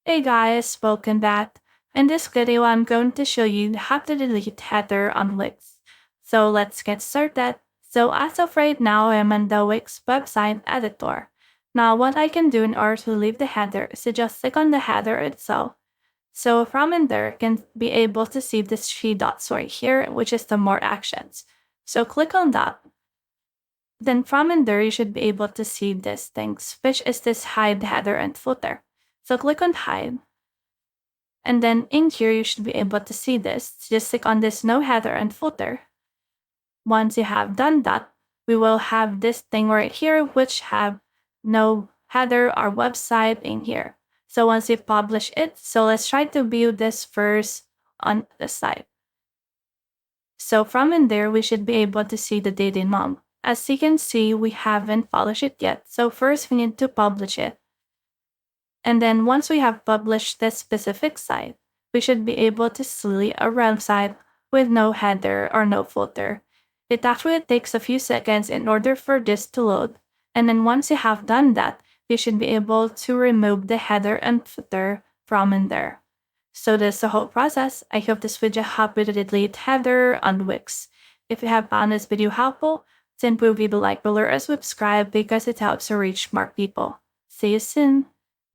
Hey guys, welcome back. In this video, I'm going to show you how to delete header on Wix. So let's get started. So as of right now, I'm on the Wix website editor. Now what I can do in order to leave the header is to just click on the header itself. So from in there, you can be able to see this three dots right here, which is the more actions. So click on that. Then from in there, you should be able to see these things, which is this hide header and footer. So click on hide. And then in here, you should be able to see this. Just click on this no header and footer. Once you have done that, we will have this thing right here, which have no header or website in here. So once you publish it, so let's try to view this first on the site. So from in there, we should be able to see the date in month. As you can see, we haven't published it yet. So first we need to publish it. And then once we have published this specific site, we should be able to see a website with no header or no footer. It actually takes a few seconds in order for this to load. And then once you have done that, you should be able to remove the header and footer from in there. So that's the whole process. I hope this video helped you to delete header on Wix. If you have found this video helpful, simply leave a like below or subscribe because it helps to reach more people. See you soon!